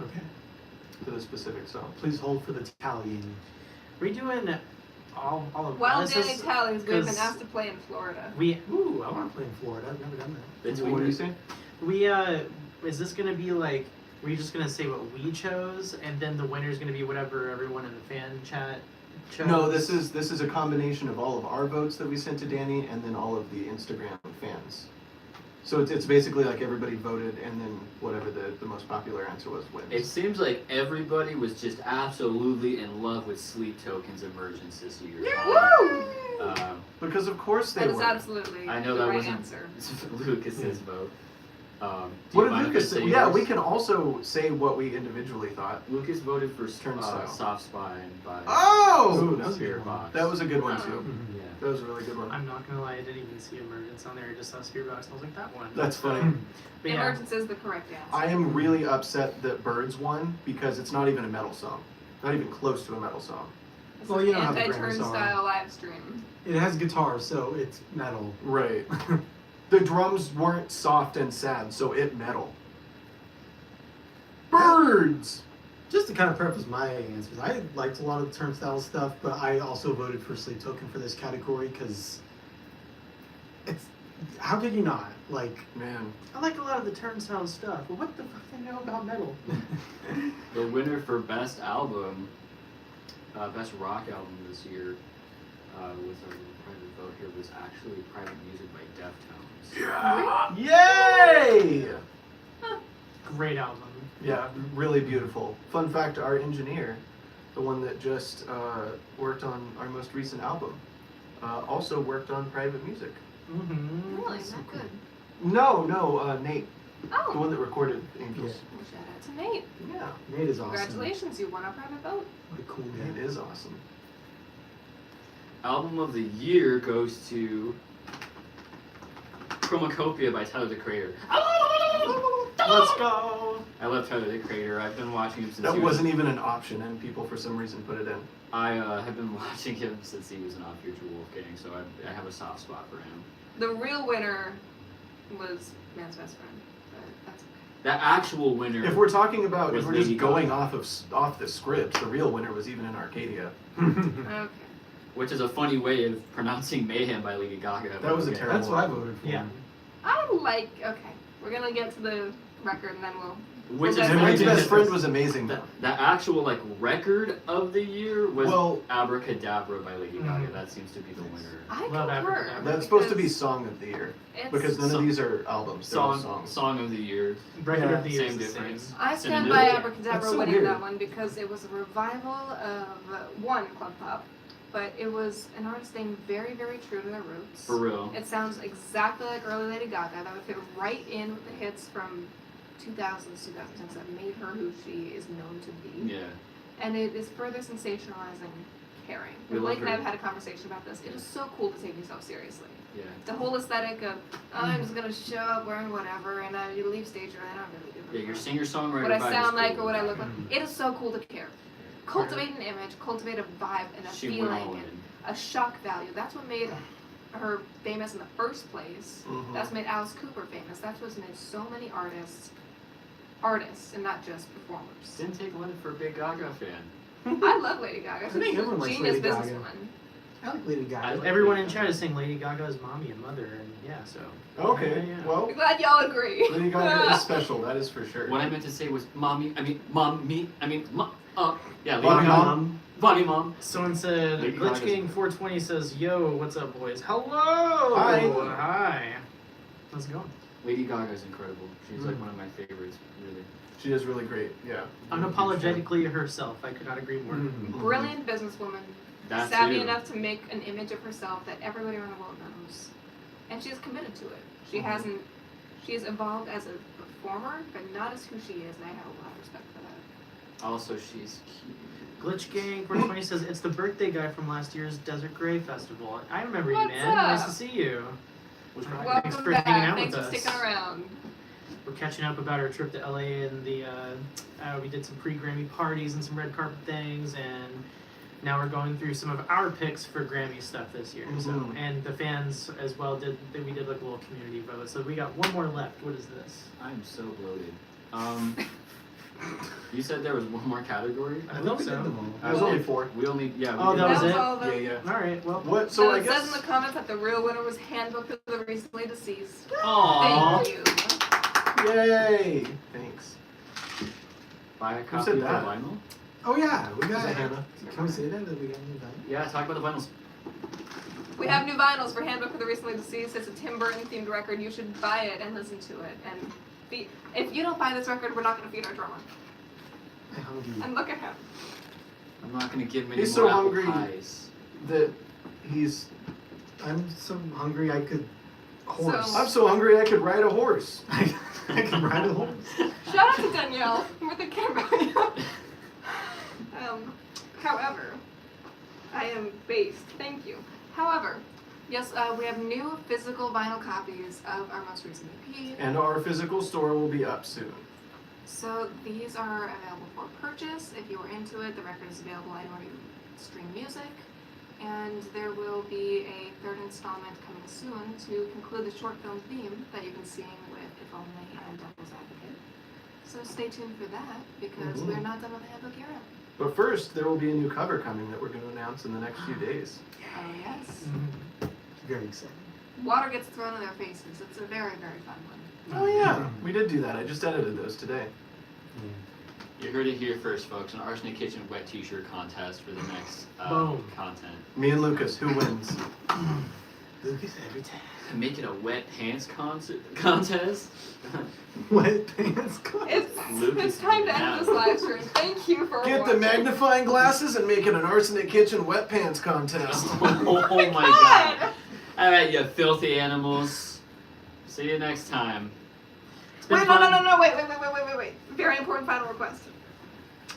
Okay. for the specific song. Please hold for the tallying. Are we doing all of Well, us. Danny Tallies, we've been 'cause asked to play in Florida. Ooh, I want to play in Florida. I've never done that. It's What do you say? We is this gonna be like? Were you just gonna say what we chose, and then the winner's gonna be whatever everyone in the fan chat chose? No, this is a combination of all of our votes that we sent to Danny, and then all of the Instagram fans. So it's basically like everybody voted, and then whatever the most popular answer was wins. It seems like everybody was just absolutely in love with Sleep Token's emergence this year. Woo! Because of course they That is were. absolutely I know the that right wasn't answer. Lucas's vote. Do What you did mind if I Lucas say say? Yeah, yours? we can also say what we individually thought. Lucas voted for Turnstile. Soft Spine by Oh! Ooh, that was a Spirit good one. Box. That was a good one too. Mhm. Yeah. That was a really good one. I'm not gonna lie, I didn't even see Emergence on there. I just saw Spirit Box, and I was like, that one. That's funny. But yeah, Emergence is the correct answer. I am really upset that Birds won because it's not even a metal song. Not even close to a metal song. This Well, is you know how the Grammys anti-turnstile live stream. It has guitar, so it's metal. Right. The drums weren't soft and sad, so it metal. Birds! Just to kind of preface my answers, I liked a lot of the Turnstile stuff, but I also voted for Sleep Token for this category because it's. How could you not? Like, Man. I like a lot of the Turnstile stuff, but what the fuck do they know about metal? The winner for best album, best rock album this year, with our private vote here, was actually Private Music by Deftones. Yay! Great album. Yeah, really beautiful. Fun fact, our engineer, the one that just worked on our most recent album, also worked on Private Music. Mm-hmm. Really? That's so Not cool. good. No, Nate, the Oh, one that recorded Angels. well, shout out to Nate. Yeah, Nate is awesome. Congratulations, you won our private vote. What a cool Nate guy. is awesome. Album of the year goes to Chromacopia by Tyler the Creator. Let's go. I love Tyler the Creator. I've been watching him since That he was. wasn't even an option, and people for some reason put it in. I have been watching him since he was an Odd Future Wolfgang, so I have a soft spot for him. The real winner was Man's Best Friend, but that's okay. That actual winner. If we're talking about, Was if we're just Lady going Gaga. off the script, the real winner was even in Arcadia. Okay. Which is a funny way of pronouncing Mayhem by Lady Gaga. That was a Okay. terrible- That's what I voted for. Yeah. Okay, we're gonna get to the record and then we'll. Which is Well, And that's Nate's funny. best friend was amazing the, though. the actual record of the year was Well- Abracadabra by Lady Gaga. Mhm. That seems to be the winner. I Love concur. Abracadabra. That's supposed to be because song of the year it's- because none of Song- these are albums. They're all songs. Song of the year. Record Yeah, of the year same is the difference. same. I stand Synonym. by Yeah. Abracadabra That's so winning weird. that one because it was a revival of one Club Pop, but it was an artist staying very, very true to their roots. For real. It sounds exactly like early Lady Gaga. That would fit right in with the hits from 2000s, 2010s that made her who she is known to be. Yeah. And it is further sensationalizing caring. We And love Blake and I her. have had a conversation about this. It is so cool to take yourself seriously. Yeah. The whole aesthetic of I'm just gonna show up wearing whatever and you leave stage and I don't really give a Yeah, your fuck singer-songwriter what I vibe is sound like cool. or what I look like. Mhm. It is so cool to care. Cultivate an image, cultivate a vibe and a She went all feeling in. and a shock value. That's what made her famous in the first place. Mhm. That's what made Alice Cooper famous. That's what's made so many artists and not just performers. Didn't take one for a big Gaga fan. I love Lady Gaga. I She's think a everyone likes genius Lady Gaga. businesswoman. I like Lady Gaga. I like Everyone Lady in Gaga. chat is saying Lady Gaga's mommy and mother, and yeah, so. Okay, Yeah, yeah. well, I'm glad y'all agree. Lady Gaga is special. That is for sure. What I meant to say was mommy, yeah, Lady Mommy, Gaga. mom. Mommy, mom. Someone said, Lady Glitch Gaga's Gang good. 420 says, yo, what's up, boys? Hello! Hi. Hi. How's it going? Lady Gaga is incredible. She's like Mm. one of my favorites, really. She is really great. Yeah. Unapologetically herself. I could not agree more. Mhm. Brilliant businesswoman. That Savvy too. enough to make an image of herself that everybody around the world knows. And she's committed to it. She hasn't, she's evolved as a performer, but not as who she is, and I have a lot of respect for that. Also, she's cute. Glitch Gang 420 says, it's the birthday guy from last year's Desert Gray Festival. I remember you, What's man. Nice up? to see you. Which Right. one? Thanks Welcome for back. hanging out Thanks with for us. sticking around. We're catching up about our trip to LA and the we did some pre-Grammy parties and some red carpet things, and now we're going through some of our picks for Grammy stuff this year. So Mhm. and the fans as well we did like a little community vote. So we got one more left. What is this? I'm so bloated. You said there was one more category? I think we so. did them all. There's only 4. We only, yeah. We Oh, did that was That was it? all of Yeah, them. yeah. All right. Well. What? So So I it says guess. in the comments that the real winner was Handbook of the Recently Deceased. Aww. Thank you. Yay! Thanks. Buy a Who copy said of the that? vinyl? Oh yeah, we Was got it Hannah? Can we say that we got new vinyl? Yeah, talk about the vinyls. We have new vinyls for Handbook of the Recently Deceased. It's a Tim Burton themed record. You should buy it and listen to it. And if you don't buy this record, we're not going to feed our drummer. I'm hungry. And look at him. I'm not gonna give him any He's more so apple hungry. pies. That he's. I'm so hungry I could horse. I'm so hungry I could ride a horse. I can ride a horse. Shout out to Danielle. We're thinking about you. However, I am based. Thank you. However, yes, we have new physical vinyl copies of our most recent EP. And our physical store will be up soon. So these are available for purchase. If you are into it, the record is available anywhere you stream music. And there will be a third installment coming soon to conclude the short film theme that you've been seeing with If Only and Devil's Advocate. So stay tuned for that because we're not done with the Handbook era. But first, there will be a new cover coming that we're going to announce in the next few days. Oh yes. Very exciting. Water gets thrown in their faces. It's a very, very fun one. Oh yeah, we did do that. I just edited those today. You heard it here first, folks. An Arsenic Kitchen wet t-shirt contest for the next Boom. content. Me and Lucas, who wins? Lucas every time. Make it a wet pants contest. Wet pants. It's time to end this live stream. Thank you for Get the watching. magnifying glasses and make it an Arsenic Kitchen wet pants contest. Oh my god. Alright, you filthy animals. See you next time. Wait, no, wait. Very important final request.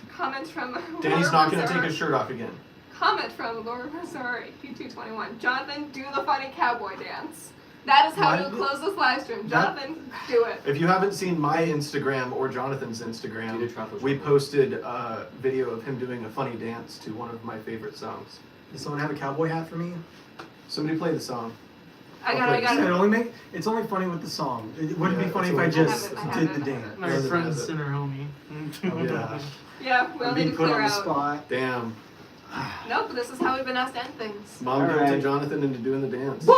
Comment from Danny's Laura not going to Mercer. take his shirt off again. Comment from Laura Mercer, Q221. Jonathan, do the funny cowboy dance. That is how What? to close this live stream. That- Jonathan, do it. If you haven't seen my Instagram or Jonathan's Do the Instagram, truffle we shuffle. posted a video of him doing a funny dance to one of my favorite songs. Does someone have a cowboy hat for me? Somebody play the song. I got it. It's only funny with the song. It wouldn't Yeah, be funny it's if I only- just I have did it. the dance. Our Rather front than and have it. center homie. Oh, yeah. Yeah, we all I'm need being to put clear on the out. spot. Damn. Nope, this is how we've been asked to end things. Mom All guilted right. Jonathan into doing the dance. Well,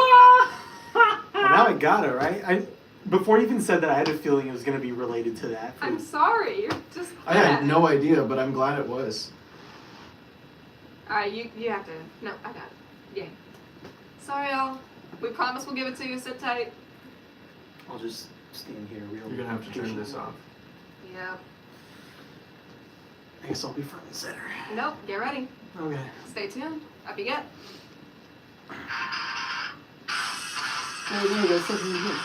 now I got it, right? Before you even said that, I had a feeling it was going to be related to that. I'm sorry, you're just I had no idea, but I'm glad it was. Alright, you have to. No, I got it. Yay. Sorry, y'all. We promise we'll give it to you. Sit tight. I'll just stand here real You're going to have to turn this off. Yep. I guess I'll be front and center. Nope, get ready. Okay. Stay tuned. Up you get. Wait, that's something you did.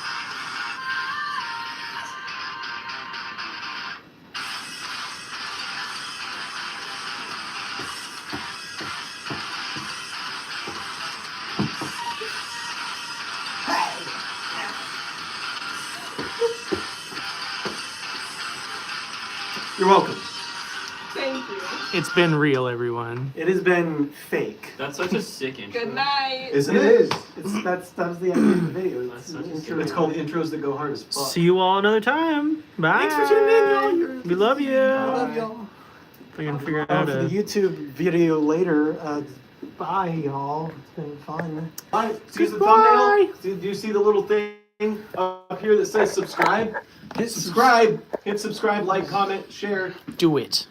You're welcome. Thank you. It's been real, everyone. It has been fake. That's such a sick intro. Good night. Isn't It it? is. That was the idea of the video. That's It's such an a intro. It's called Intros That Go Hard as Fuck. See you all another time. Bye. Thanks for tuning in, y'all. We love you. I love y'all. We're gonna figure out For how the to. YouTube video later, bye, y'all. It's been fun. Alright, see the Goodbye. thumbnail? Do you see the little thing up here that says subscribe? Hit subscribe. Hit subscribe, like, comment, share. Do it,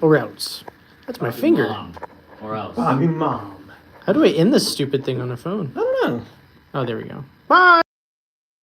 or else. That's my Bobby finger. Mom, or else. Bobby Mom. How do I end this stupid thing on the phone? I don't know. Oh, there we go. Bye.